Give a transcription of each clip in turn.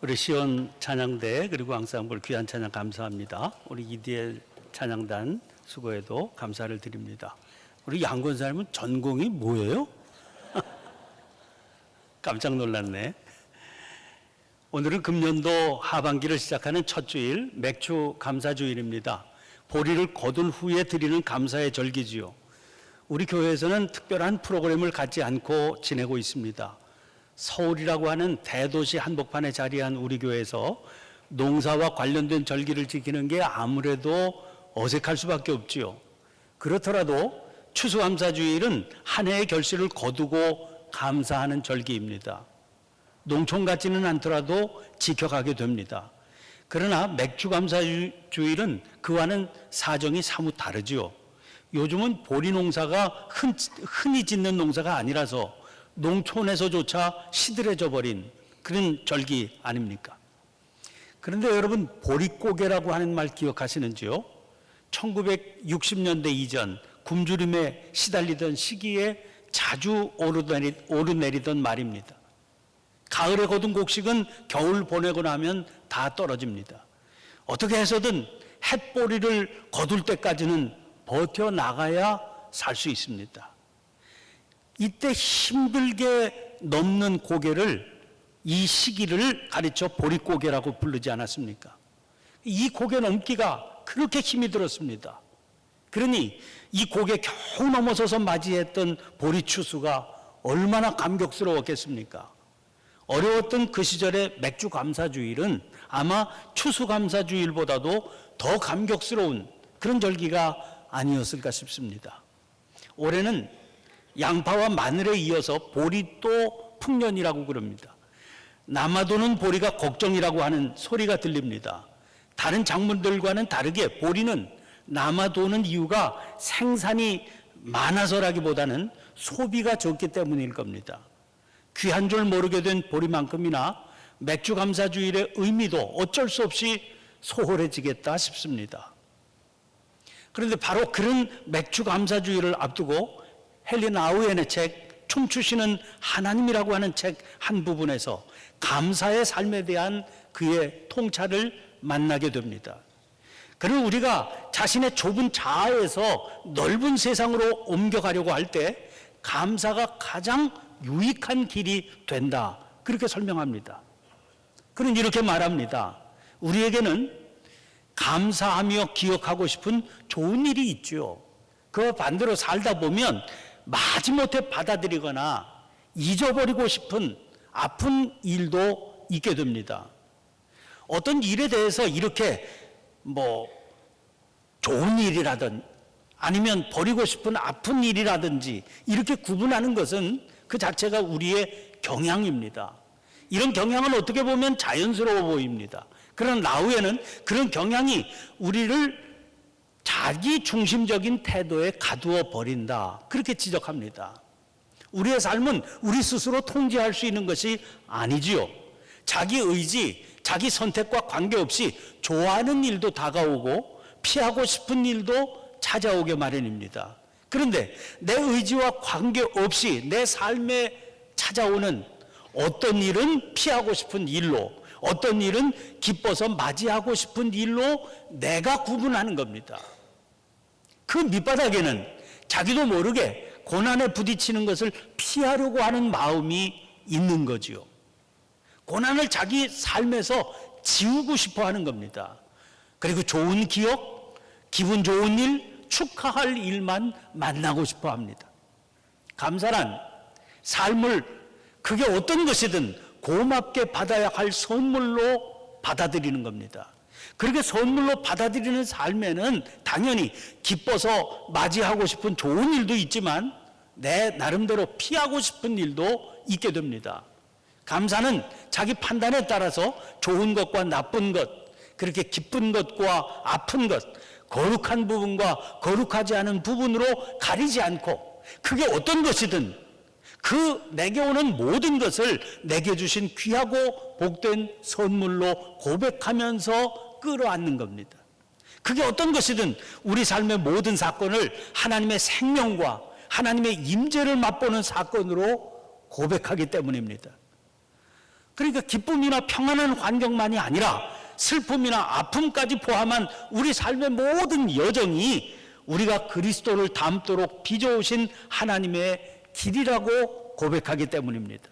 우리 시온 찬양대 그리고 앙상블 귀한 찬양 감사합니다. 우리 이디엘 찬양단 수고에도 감사를 드립니다. 우리 양 권사님은 전공이 뭐예요? 깜짝 놀랐네. 오늘은 금년도 하반기를 시작하는 첫 주일 맥주 감사주일입니다. 보리를 거둔 후에 드리는 감사의 절기지요. 우리 교회에서는 특별한 프로그램을 갖지 않고 지내고 있습니다. 서울이라고 하는 대도시 한복판에 자리한 우리 교회에서 농사와 관련된 절기를 지키는 게 아무래도 어색할 수밖에 없지요. 그렇더라도 추수감사주일은 한 해의 결실을 거두고 감사하는 절기입니다. 농촌 같지는 않더라도 지켜가게 됩니다. 그러나 맥주감사주일은 그와는 사정이 사뭇 다르지요. 요즘은 보리 농사가 흔히 짓는 농사가 아니라서 농촌에서조차 시들해져 버린 그런 절기 아닙니까? 그런데 여러분, 보릿고개라고 하는 말 기억하시는지요? 1960년대 이전 굶주림에 시달리던 시기에 자주 오르내리던 말입니다. 가을에 거둔 곡식은 겨울 보내고 나면 다 떨어집니다. 어떻게 해서든 햇보리를 거둘 때까지는 버텨나가야 살 수 있습니다. 이때 힘들게 넘는 고개를, 이 시기를 가르쳐 보릿고개라고 부르지 않았습니까? 이 고개 넘기가 그렇게 힘이 들었습니다. 그러니 이 고개 겨우 넘어서서 맞이했던 보리추수가 얼마나 감격스러웠겠습니까? 어려웠던 그 시절의 맥주감사주일은 아마 추수감사주일보다도 더 감격스러운 그런 절기가 아니었을까 싶습니다. 올해는 양파와 마늘에 이어서 보리도 풍년이라고 그럽니다. 남아도는 보리가 걱정이라고 하는 소리가 들립니다. 다른 작물들과는 다르게 보리는 남아도는 이유가 생산이 많아서라기보다는 소비가 적기 때문일 겁니다. 귀한 줄 모르게 된 보리만큼이나 맥주감사주일의 의미도 어쩔 수 없이 소홀해지겠다 싶습니다. 그런데 바로 그런 맥주감사주일을 앞두고 헨리 아우엔의 책 춤추시는 하나님이라고 하는 책 한 부분에서 감사의 삶에 대한 그의 통찰을 만나게 됩니다. 그리고 우리가 자신의 좁은 자아에서 넓은 세상으로 옮겨가려고 할 때 감사가 가장 유익한 길이 된다, 그렇게 설명합니다. 그는 이렇게 말합니다. 우리에게는 감사하며 기억하고 싶은 좋은 일이 있죠. 그와 반대로 살다 보면 마지못해 받아들이거나 잊어버리고 싶은 아픈 일도 있게 됩니다. 어떤 일에 대해서 이렇게 좋은 일이라든 아니면 버리고 싶은 아픈 일이라든지 이렇게 구분하는 것은 그 자체가 우리의 경향입니다. 이런 경향은 어떻게 보면 자연스러워 보입니다. 그러나 라우에는 그런 경향이 우리를 자기 중심적인 태도에 가두어 버린다, 그렇게 지적합니다. 우리의 삶은 우리 스스로 통제할 수 있는 것이 아니지요. 자기 의지, 자기 선택과 관계없이 좋아하는 일도 다가오고 피하고 싶은 일도 찾아오게 마련입니다. 그런데 내 의지와 관계없이 내 삶에 찾아오는 어떤 일은 피하고 싶은 일로, 어떤 일은 기뻐서 맞이하고 싶은 일로 내가 구분하는 겁니다. 그 밑바닥에는 자기도 모르게 고난에 부딪히는 것을 피하려고 하는 마음이 있는 거지요. 고난을 자기 삶에서 지우고 싶어 하는 겁니다. 그리고 좋은 기억, 기분 좋은 일, 축하할 일만 만나고 싶어 합니다. 감사란 삶을 그게 어떤 것이든 고맙게 받아야 할 선물로 받아들이는 겁니다. 그렇게 선물로 받아들이는 삶에는 당연히 기뻐서 맞이하고 싶은 좋은 일도 있지만 내 나름대로 피하고 싶은 일도 있게 됩니다. 감사는 자기 판단에 따라서 좋은 것과 나쁜 것, 그렇게 기쁜 것과 아픈 것, 거룩한 부분과 거룩하지 않은 부분으로 가리지 않고 그게 어떤 것이든 그 내게 오는 모든 것을 내게 주신 귀하고 복된 선물로 고백하면서 끌어안는 겁니다. 그게 어떤 것이든 우리 삶의 모든 사건을 하나님의 생명과 하나님의 임재를 맛보는 사건으로 고백하기 때문입니다. 그러니까 기쁨이나 평안한 환경만이 아니라 슬픔이나 아픔까지 포함한 우리 삶의 모든 여정이 우리가 그리스도를 닮도록 빚어오신 하나님의 길이라고 고백하기 때문입니다.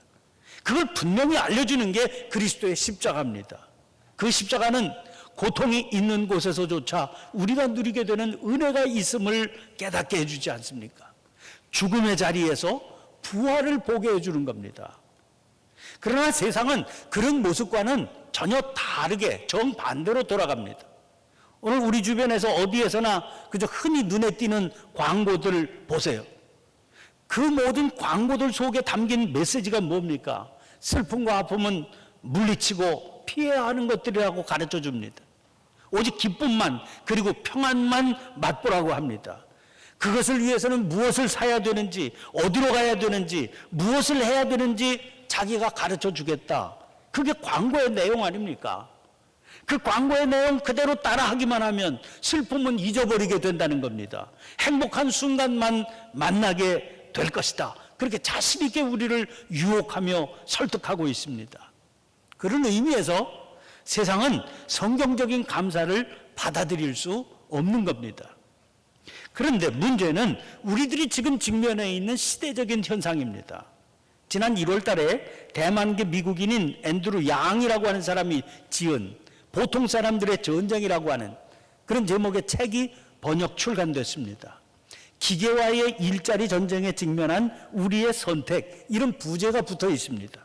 그걸 분명히 알려주는 게 그리스도의 십자가입니다. 그 십자가는 고통이 있는 곳에서조차 우리가 누리게 되는 은혜가 있음을 깨닫게 해주지 않습니까? 죽음의 자리에서 부활을 보게 해주는 겁니다. 그러나 세상은 그런 모습과는 전혀 다르게 정반대로 돌아갑니다. 오늘 우리 주변에서 어디에서나 그저 흔히 눈에 띄는 광고들 보세요. 그 모든 광고들 속에 담긴 메시지가 뭡니까? 슬픔과 아픔은 물리치고 피해야 하는 것들이라고 가르쳐 줍니다. 오직 기쁨만 그리고 평안만 맛보라고 합니다. 그것을 위해서는 무엇을 사야 되는지, 어디로 가야 되는지, 무엇을 해야 되는지 자기가 가르쳐 주겠다. 그게 광고의 내용 아닙니까? 그 광고의 내용 그대로 따라하기만 하면 슬픔은 잊어버리게 된다는 겁니다. 행복한 순간만 만나게 될 것이다. 그렇게 자신 있게 우리를 유혹하며 설득하고 있습니다. 그런 의미에서 세상은 성경적인 감사를 받아들일 수 없는 겁니다. 그런데 문제는 우리들이 지금 직면해 있는 시대적인 현상입니다. 지난 1월 달에 대만계 미국인인 앤드루 양이라고 하는 사람이 지은 보통 사람들의 전쟁이라고 하는 그런 제목의 책이 번역 출간됐습니다. 기계와의 일자리 전쟁에 직면한 우리의 선택, 이런 부제가 붙어 있습니다.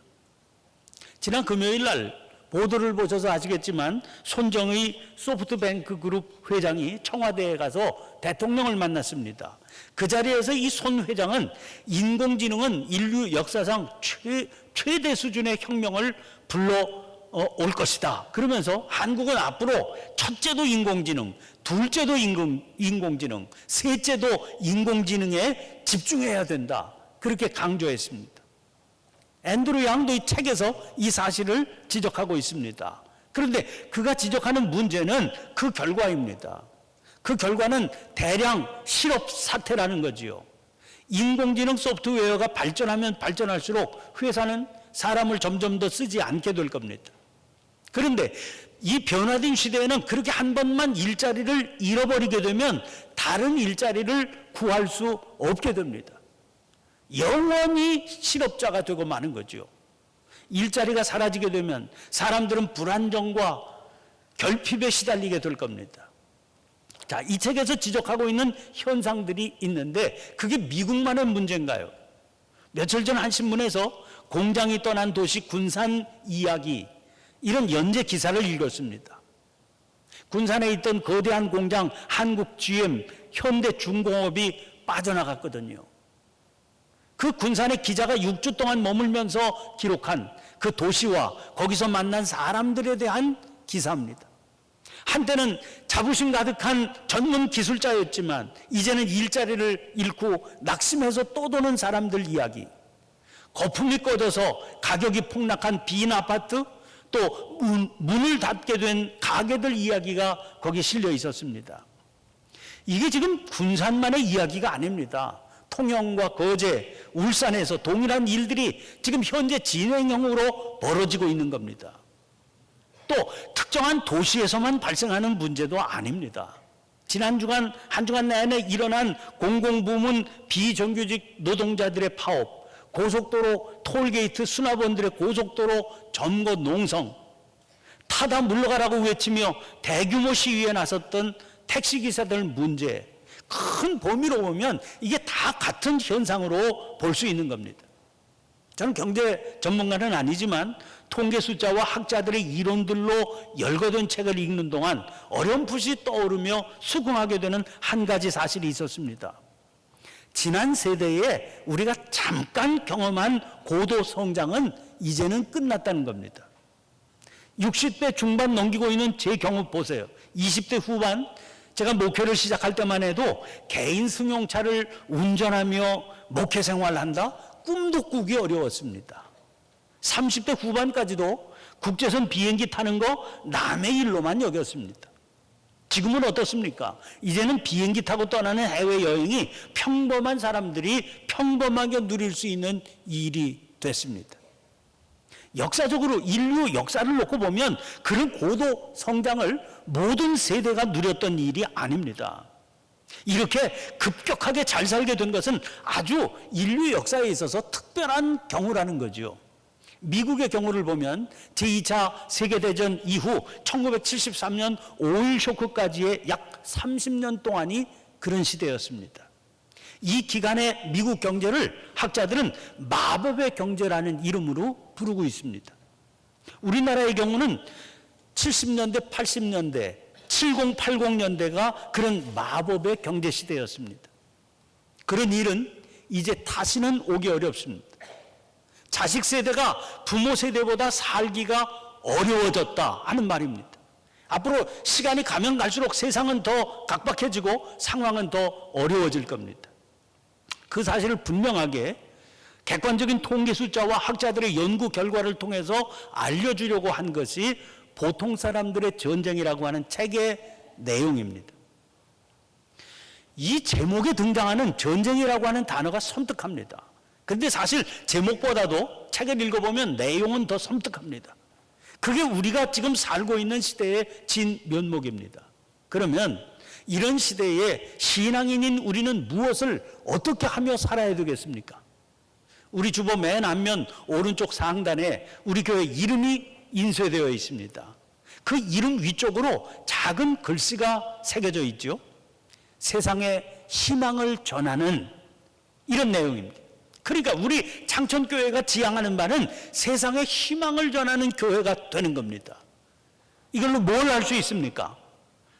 지난 금요일 날 보도를 보셔서 아시겠지만 손정의 소프트뱅크 그룹 회장이 청와대에 가서 대통령을 만났습니다. 그 자리에서 이 손 회장은 인공지능은 인류 역사상 최대 수준의 혁명을 불러올 것이다. 그러면서 한국은 앞으로 첫째도 인공지능, 둘째도 인공지능, 셋째도 인공지능에 집중해야 된다. 그렇게 강조했습니다. 앤드루 양도 이 책에서 이 사실을 지적하고 있습니다. 그런데 그가 지적하는 문제는 그 결과입니다. 그 결과는 대량 실업 사태라는 거지요. 인공지능 소프트웨어가 발전하면 발전할수록 회사는 사람을 점점 더 쓰지 않게 될 겁니다. 그런데 이 변화된 시대에는 그렇게 한 번만 일자리를 잃어버리게 되면 다른 일자리를 구할 수 없게 됩니다. 영원히 실업자가 되고 마는 거죠. 일자리가 사라지게 되면 사람들은 불안정과 결핍에 시달리게 될 겁니다. 자, 이 책에서 지적하고 있는 현상들이 있는데 그게 미국만의 문제인가요? 며칠 전 한 신문에서 공장이 떠난 도시 군산 이야기, 이런 연재 기사를 읽었습니다. 군산에 있던 거대한 공장 한국 GM, 현대중공업이 빠져나갔거든요. 그 군산의 기자가 6주 동안 머물면서 기록한 그 도시와 거기서 만난 사람들에 대한 기사입니다. 한때는 자부심 가득한 전문 기술자였지만 이제는 일자리를 잃고 낙심해서 떠도는 사람들 이야기, 거품이 꺼져서 가격이 폭락한 빈 아파트, 또 문을 닫게 된 가게들 이야기가 거기에 실려 있었습니다. 이게 지금 군산만의 이야기가 아닙니다. 통영과 거제, 울산에서 동일한 일들이 지금 현재 진행형으로 벌어지고 있는 겁니다. 또 특정한 도시에서만 발생하는 문제도 아닙니다. 지난 주간 한 주간 내내 일어난 공공부문 비정규직 노동자들의 파업, 고속도로 톨게이트 수납원들의 고속도로 점거 농성, 타다 물러가라고 외치며 대규모 시위에 나섰던 택시기사들 문제, 큰 범위로 보면 이게 다 같은 현상으로 볼 수 있는 겁니다. 저는 경제 전문가는 아니지만 통계 숫자와 학자들의 이론들로 열거된 책을 읽는 동안 어렴풋이 떠오르며 수긍하게 되는 한 가지 사실이 있었습니다. 지난 세대에 우리가 잠깐 경험한 고도 성장은 이제는 끝났다는 겁니다. 60대 중반 넘기고 있는 제 경우 보세요. 20대 후반, 제가 목회를 시작할 때만 해도 개인 승용차를 운전하며 목회 생활을 한다? 꿈도 꾸기 어려웠습니다. 30대 후반까지도 국제선 비행기 타는 거 남의 일로만 여겼습니다. 지금은 어떻습니까? 이제는 비행기 타고 떠나는 해외여행이 평범한 사람들이 평범하게 누릴 수 있는 일이 됐습니다. 역사적으로 인류 역사를 놓고 보면 그런 고도 성장을 모든 세대가 누렸던 일이 아닙니다. 이렇게 급격하게 잘 살게 된 것은 아주 인류 역사에 있어서 특별한 경우라는 거죠. 미국의 경우를 보면 제2차 세계대전 이후 1973년 5.1 쇼크까지의 약 30년 동안이 그런 시대였습니다. 이 기간의 미국 경제를 학자들은 마법의 경제라는 이름으로 부르고 있습니다. 우리나라의 경우는 70년대, 80년대, 70, 80년대가 그런 마법의 경제 시대였습니다. 그런 일은 이제 다시는 오기 어렵습니다. 자식 세대가 부모 세대보다 살기가 어려워졌다 하는 말입니다. 앞으로 시간이 가면 갈수록 세상은 더 각박해지고 상황은 더 어려워질 겁니다. 그 사실을 분명하게 객관적인 통계 숫자와 학자들의 연구 결과를 통해서 알려주려고 한 것이 보통 사람들의 전쟁이라고 하는 책의 내용입니다. 이 제목에 등장하는 전쟁이라고 하는 단어가 섬뜩합니다. 그런데 사실 제목보다도 책을 읽어보면 내용은 더 섬뜩합니다. 그게 우리가 지금 살고 있는 시대의 진면목입니다. 그러면 이런 시대에 신앙인인 우리는 무엇을 어떻게 하며 살아야 되겠습니까? 우리 주보 맨 앞면 오른쪽 상단에 우리 교회 이름이 인쇄되어 있습니다. 그 이름 위쪽으로 작은 글씨가 새겨져 있죠. 세상에 희망을 전하는 이런 내용입니다. 그러니까 우리 창천교회가 지향하는 바는 세상에 희망을 전하는 교회가 되는 겁니다. 이걸로 뭘 할 수 있습니까?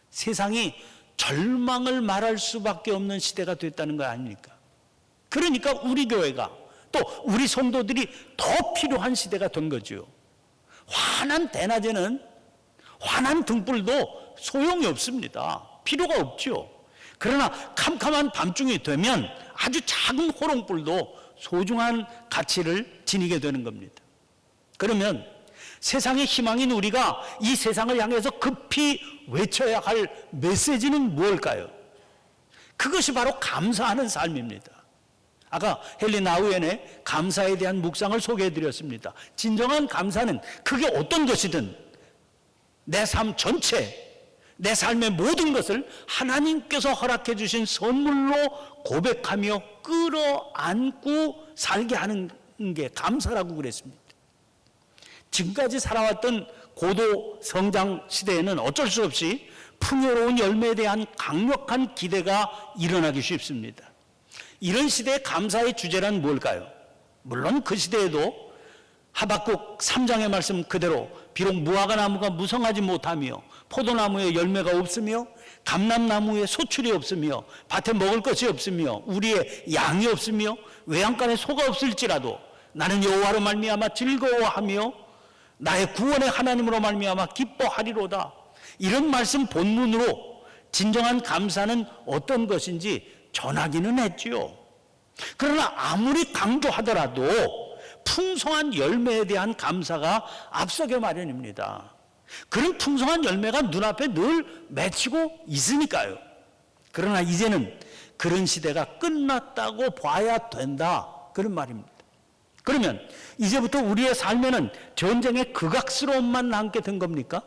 세상이 절망을 말할 수밖에 없는 시대가 됐다는 거 아닙니까? 그러니까 우리 교회가 또 우리 성도들이 더 필요한 시대가 된 거죠. 환한 대낮에는 환한 등불도 소용이 없습니다. 필요가 없죠. 그러나 캄캄한 밤중이 되면 아주 작은 호롱불도 소중한 가치를 지니게 되는 겁니다. 그러면 세상의 희망인 우리가 이 세상을 향해서 급히 외쳐야 할 메시지는 무엇일까요? 그것이 바로 감사하는 삶입니다. 아까 헨리 나우엔의 감사에 대한 묵상을 소개해드렸습니다. 진정한 감사는 그게 어떤 것이든 내 삶 전체, 내 삶의 모든 것을 하나님께서 허락해 주신 선물로 고백하며 끌어안고 살게 하는 게 감사라고 그랬습니다. 지금까지 살아왔던 고도 성장 시대에는 어쩔 수 없이 풍요로운 열매에 대한 강력한 기대가 일어나기 쉽습니다. 이런 시대의 감사의 주제란 뭘까요? 물론 그 시대에도 하박국 3장의 말씀 그대로 비록 무화과 나무가 무성하지 못하며 포도나무에 열매가 없으며 감람나무에 소출이 없으며 밭에 먹을 것이 없으며 우리의 양이 없으며 외양간에 소가 없을지라도 나는 여호와로 말미암아 즐거워하며 나의 구원의 하나님으로 말미암아 기뻐하리로다. 이런 말씀 본문으로 진정한 감사는 어떤 것인지 전하기는 했지요. 그러나 아무리 강조하더라도 풍성한 열매에 대한 감사가 앞서게 마련입니다. 그런 풍성한 열매가 눈앞에 늘 맺히고 있으니까요. 그러나 이제는 그런 시대가 끝났다고 봐야 된다, 그런 말입니다. 그러면 이제부터 우리의 삶에는 전쟁의 극악스러움만 남게 된 겁니까?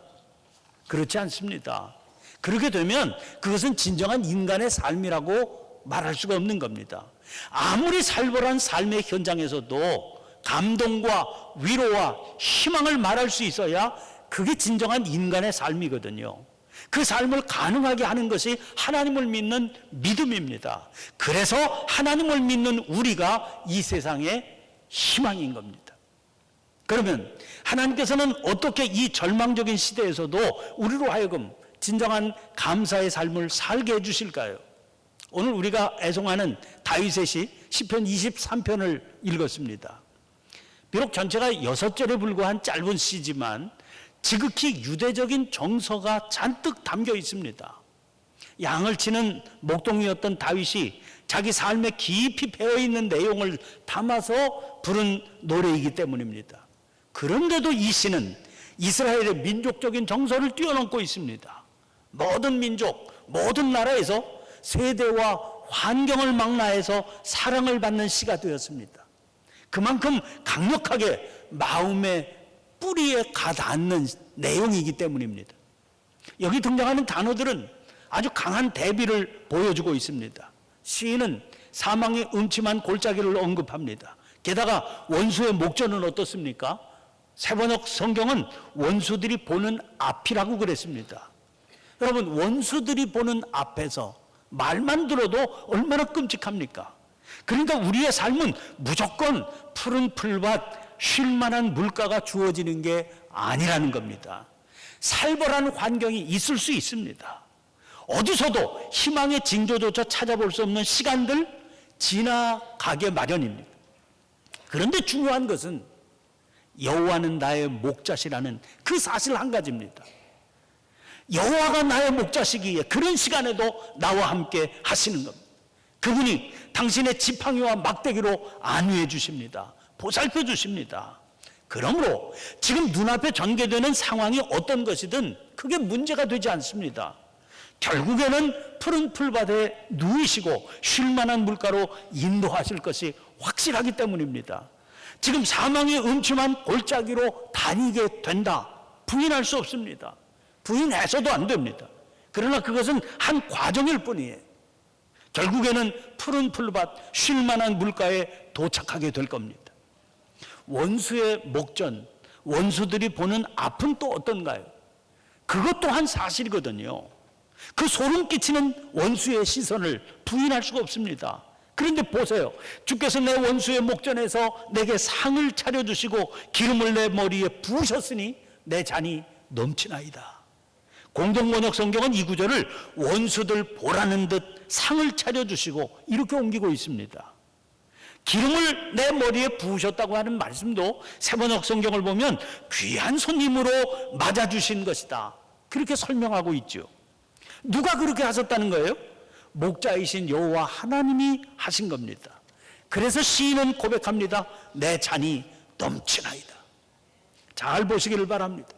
그렇지 않습니다. 그렇게 되면 그것은 진정한 인간의 삶이라고 말할 수가 없는 겁니다. 아무리 살벌한 삶의 현장에서도 감동과 위로와 희망을 말할 수 있어야 그게 진정한 인간의 삶이거든요. 그 삶을 가능하게 하는 것이 하나님을 믿는 믿음입니다. 그래서 하나님을 믿는 우리가 이 세상의 희망인 겁니다. 그러면 하나님께서는 어떻게 이 절망적인 시대에서도 우리로 하여금 진정한 감사의 삶을 살게 해주실까요? 오늘 우리가 애송하는 다윗의 시 시편 23편을 읽었습니다. 비록 전체가 6절에 불과한 짧은 시지만 지극히 유대적인 정서가 잔뜩 담겨 있습니다. 양을 치는 목동이었던 다윗이 자기 삶에 깊이 배어있는 내용을 담아서 부른 노래이기 때문입니다. 그런데도 이 시는 이스라엘의 민족적인 정서를 뛰어넘고 있습니다. 모든 민족, 모든 나라에서 세대와 환경을 망라해서 사랑을 받는 시가 되었습니다. 그만큼 강력하게 마음의 뿌리에 가닿는 내용이기 때문입니다. 여기 등장하는 단어들은 아주 강한 대비를 보여주고 있습니다. 시인은 사망의 음침한 골짜기를 언급합니다. 게다가 원수의 목전은 어떻습니까? 세번역 성경은 원수들이 보는 앞이라고 그랬습니다. 여러분, 원수들이 보는 앞에서 말만 들어도 얼마나 끔찍합니까? 그러니까 우리의 삶은 무조건 푸른 풀밭, 쉴만한 물가가 주어지는 게 아니라는 겁니다. 살벌한 환경이 있을 수 있습니다. 어디서도 희망의 징조조차 찾아볼 수 없는 시간들 지나가게 마련입니다. 그런데 중요한 것은 여호와는 나의 목자시라는 그 사실 한 가지입니다. 여호와가 나의 목자시기에 그런 시간에도 나와 함께 하시는 겁니다. 그분이 당신의 지팡이와 막대기로 안위해 주십니다. 보살펴 주십니다. 그러므로 지금 눈앞에 전개되는 상황이 어떤 것이든 그게 문제가 되지 않습니다. 결국에는 푸른 풀밭에 누이시고 쉴만한 물가로 인도하실 것이 확실하기 때문입니다. 지금 사망의 음침한 골짜기로 다니게 된다, 부인할 수 없습니다. 부인해서도 안 됩니다. 그러나 그것은 한 과정일 뿐이에요. 결국에는 푸른 풀밭, 쉴만한 물가에 도착하게 될 겁니다. 원수의 목전, 원수들이 보는 앞은 또 어떤가요? 그것 또한 사실이거든요. 그 소름 끼치는 원수의 시선을 부인할 수가 없습니다. 그런데 보세요. 주께서 내 원수의 목전에서 내게 상을 차려주시고 기름을 내 머리에 부으셨으니 내 잔이 넘치나이다. 공동번역 성경은 이 구절을 원수들 보라는 듯 상을 차려주시고 이렇게 옮기고 있습니다. 기름을 내 머리에 부으셨다고 하는 말씀도 세번역 성경을 보면 귀한 손님으로 맞아주신 것이다, 그렇게 설명하고 있죠. 누가 그렇게 하셨다는 거예요? 목자이신 여호와 하나님이 하신 겁니다. 그래서 시인은 고백합니다. 내 잔이 넘치나이다. 잘 보시기를 바랍니다.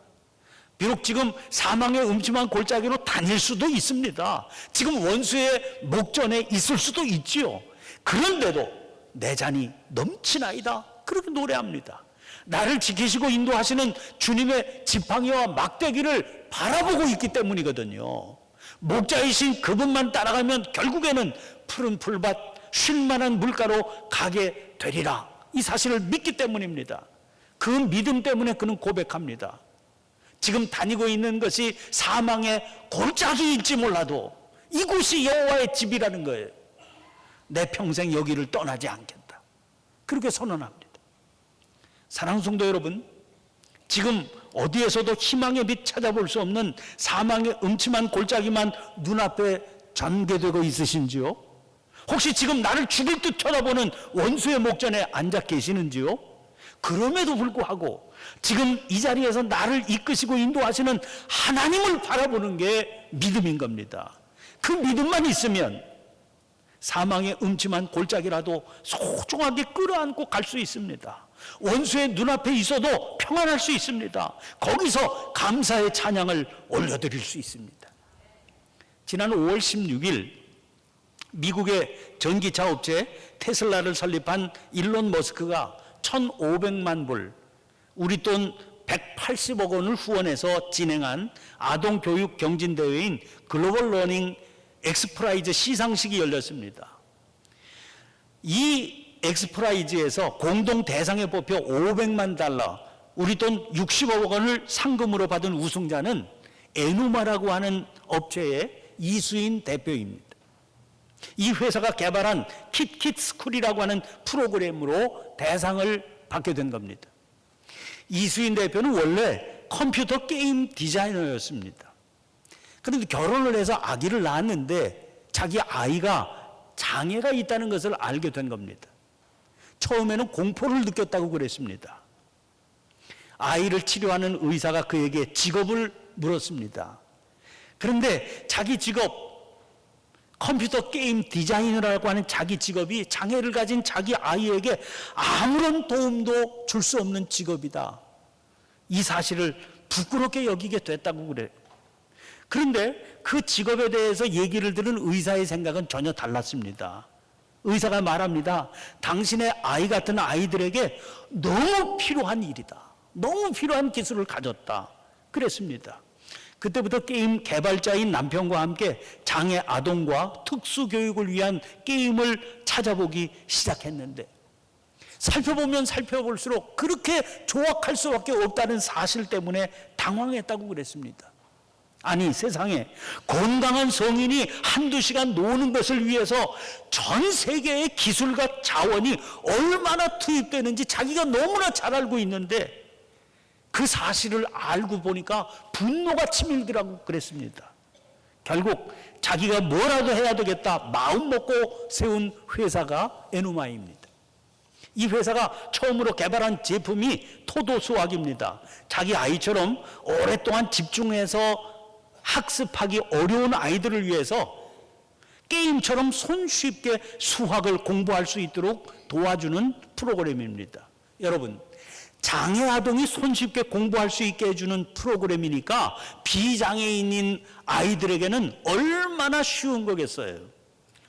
비록 지금 사망의 음침한 골짜기로 다닐 수도 있습니다. 지금 원수의 목전에 있을 수도 있지요. 그런데도 내 잔이 넘치나이다, 그렇게 노래합니다. 나를 지키시고 인도하시는 주님의 지팡이와 막대기를 바라보고 있기 때문이거든요. 목자이신 그분만 따라가면 결국에는 푸른 풀밭, 쉴만한 물가로 가게 되리라, 이 사실을 믿기 때문입니다. 그 믿음 때문에 그는 고백합니다. 지금 다니고 있는 것이 사망의 골짜기일지 몰라도 이곳이 여호와의 집이라는 거예요. 내 평생 여기를 떠나지 않겠다, 그렇게 선언합니다. 사랑하는 성도 여러분, 지금 어디에서도 희망의 빛 찾아볼 수 없는 사망의 음침한 골짜기만 눈앞에 전개되고 있으신지요? 혹시 지금 나를 죽일 듯 쳐다보는 원수의 목전에 앉아 계시는지요? 그럼에도 불구하고 지금 이 자리에서 나를 이끄시고 인도하시는 하나님을 바라보는 게 믿음인 겁니다. 그 믿음만 있으면 사망의 음침한 골짜기라도 소중하게 끌어안고 갈 수 있습니다. 원수의 눈앞에 있어도 평안할 수 있습니다. 거기서 감사의 찬양을 올려드릴 수 있습니다. 지난 5월 16일 미국의 전기차 업체 테슬라를 설립한 일론 머스크가 1,500만 불, 우리 돈 180억 원을 후원해서 진행한 아동교육 경진대회인 글로벌 러닝 엑스프라이즈 시상식이 열렸습니다. 이 엑스프라이즈에서 공동 대상에 뽑혀 500만 달러, 우리 돈 60억 원을 상금으로 받은 우승자는 에누마라고 하는 업체의 이수인 대표입니다. 이 회사가 개발한 킷킷스쿨이라고 하는 프로그램으로 대상을 받게 된 겁니다. 이수인 대표는 원래 컴퓨터 게임 디자이너였습니다. 그런데 결혼을 해서 아기를 낳았는데 자기 아이가 장애가 있다는 것을 알게 된 겁니다. 처음에는 공포를 느꼈다고 그랬습니다. 아이를 치료하는 의사가 그에게 직업을 물었습니다. 그런데 자기 직업, 컴퓨터 게임 디자이너라고 하는 자기 직업이 장애를 가진 자기 아이에게 아무런 도움도 줄 수 없는 직업이다, 이 사실을 부끄럽게 여기게 됐다고 그래요. 그런데 그 직업에 대해서 얘기를 들은 의사의 생각은 전혀 달랐습니다. 의사가 말합니다. 당신의 아이 같은 아이들에게 너무 필요한 일이다. 너무 필요한 기술을 가졌다. 그랬습니다. 그때부터 게임 개발자인 남편과 함께 장애 아동과 특수교육을 위한 게임을 찾아보기 시작했는데, 살펴보면 살펴볼수록 그렇게 조악할 수밖에 없다는 사실 때문에 당황했다고 그랬습니다. 아니, 세상에 건강한 성인이 한두 시간 노는 것을 위해서 전 세계의 기술과 자원이 얼마나 투입되는지 자기가 너무나 잘 알고 있는데, 그 사실을 알고 보니까 분노가 치밀더라고 그랬습니다. 결국 자기가 뭐라도 해야 되겠다 마음 먹고 세운 회사가 에누마입니다. 이 회사가 처음으로 개발한 제품이 토도 수학입니다. 자기 아이처럼 오랫동안 집중해서 학습하기 어려운 아이들을 위해서 게임처럼 손쉽게 수학을 공부할 수 있도록 도와주는 프로그램입니다. 여러분, 장애 아동이 손쉽게 공부할 수 있게 해주는 프로그램이니까 비장애인인 아이들에게는 얼마나 쉬운 거겠어요.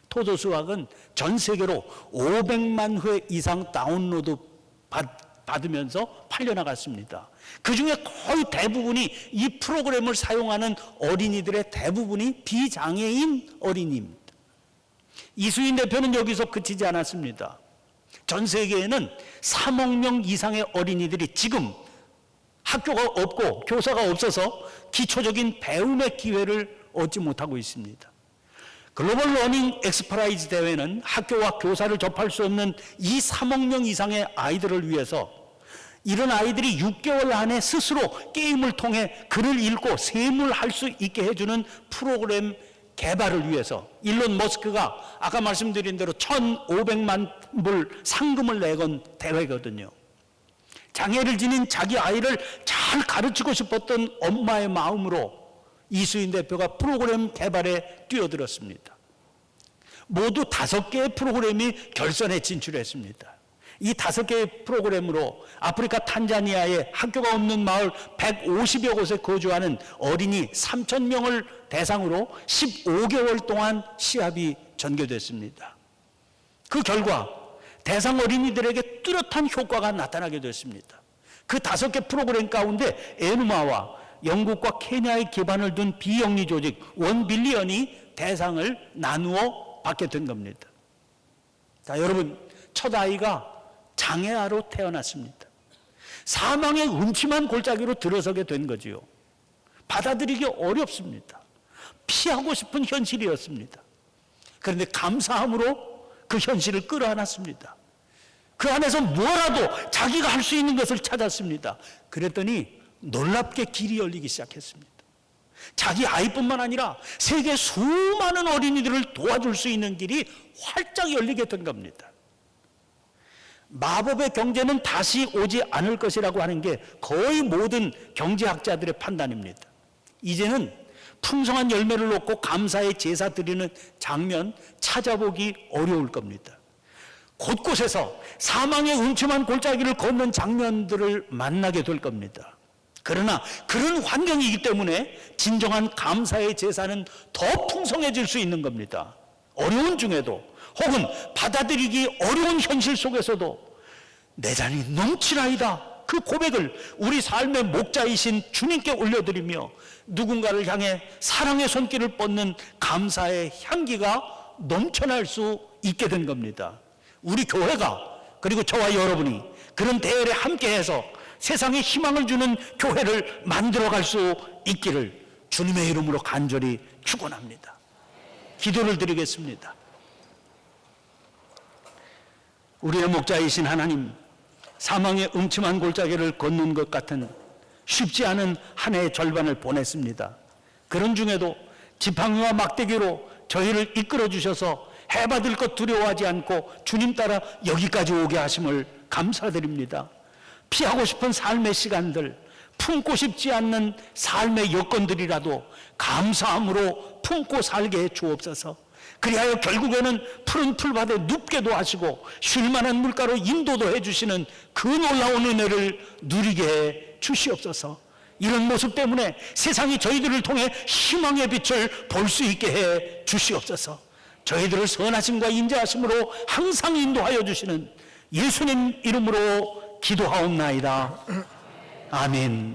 토도 수학은 전 세계로 500만 회 이상 다운로드 받으면서 팔려나갔습니다. 그 중에 거의 대부분이 이 프로그램을 사용하는 어린이들의 대부분이 비장애인 어린이입니다. 이수인 대표는 여기서 그치지 않았습니다. 전 세계에는 3억 명 이상의 어린이들이 지금 학교가 없고 교사가 없어서 기초적인 배움의 기회를 얻지 못하고 있습니다. 글로벌 러닝 엑스프라이즈 대회는 학교와 교사를 접할 수 없는 이 3억 명 이상의 아이들을 위해서 이런 아이들이 6개월 안에 스스로 게임을 통해 글을 읽고 세무를 할 수 있게 해주는 프로그램 개발을 위해서 일론 머스크가 아까 말씀드린 대로 1,500만 불 상금을 내건 대회거든요. 장애를 지닌 자기 아이를 잘 가르치고 싶었던 엄마의 마음으로 이수인 대표가 프로그램 개발에 뛰어들었습니다. 모두 5개의 프로그램이 결선에 진출했습니다. 이 5개의 프로그램으로 아프리카 탄자니아의 학교가 없는 마을 150여 곳에 거주하는 어린이 3,000명을 대상으로 15개월 동안 시합이 전개됐습니다. 그 결과 대상 어린이들에게 뚜렷한 효과가 나타나게 됐습니다. 그 5개 프로그램 가운데 에누마와 영국과 케냐에 기반을 둔 비영리 조직 1빌리언이 대상을 나누어 받게 된 겁니다. 자, 여러분, 첫 아이가 장애아로 태어났습니다. 사망의 음침한 골짜기로 들어서게 된 거지요. 받아들이기 어렵습니다. 피하고 싶은 현실이었습니다. 그런데 감사함으로 그 현실을 끌어안았습니다. 그 안에서 뭐라도 자기가 할 수 있는 것을 찾았습니다. 그랬더니 놀랍게 길이 열리기 시작했습니다. 자기 아이뿐만 아니라 세계 수많은 어린이들을 도와줄 수 있는 길이 활짝 열리게 된 겁니다. 마법의 경제는 다시 오지 않을 것이라고 하는 게 거의 모든 경제학자들의 판단입니다. 이제는 풍성한 열매를 얻고 감사의 제사 드리는 장면 찾아보기 어려울 겁니다. 곳곳에서 사망의 음침한 골짜기를 걷는 장면들을 만나게 될 겁니다. 그러나 그런 환경이기 때문에 진정한 감사의 제사는 더 풍성해질 수 있는 겁니다. 어려운 중에도 혹은 받아들이기 어려운 현실 속에서도 내 잔이 넘치나이다, 그 고백을 우리 삶의 목자이신 주님께 올려드리며 누군가를 향해 사랑의 손길을 뻗는 감사의 향기가 넘쳐날 수 있게 된 겁니다. 우리 교회가, 그리고 저와 여러분이 그런 대열에 함께해서 세상에 희망을 주는 교회를 만들어갈 수 있기를 주님의 이름으로 간절히 축원합니다. 기도를 드리겠습니다. 우리의 목자이신 하나님, 사망의 음침한 골짜기를 걷는 것 같은 쉽지 않은 한 해의 절반을 보냈습니다. 그런 중에도 지팡이와 막대기로 저희를 이끌어 주셔서 해받을 것 두려워하지 않고 주님 따라 여기까지 오게 하심을 감사드립니다. 피하고 싶은 삶의 시간들, 품고 싶지 않는 삶의 여건들이라도 감사함으로 품고 살게 해 주옵소서. 그리하여 결국에는 푸른 풀밭에 눕게도 하시고 쉴만한 물가로 인도도 해주시는 그 놀라운 은혜를 누리게 해 주시옵소서. 이런 모습 때문에 세상이 저희들을 통해 희망의 빛을 볼 수 있게 해 주시옵소서. 저희들을 선하심과 인자하심으로 항상 인도하여 주시는 예수님 이름으로 기도하옵나이다. 아멘.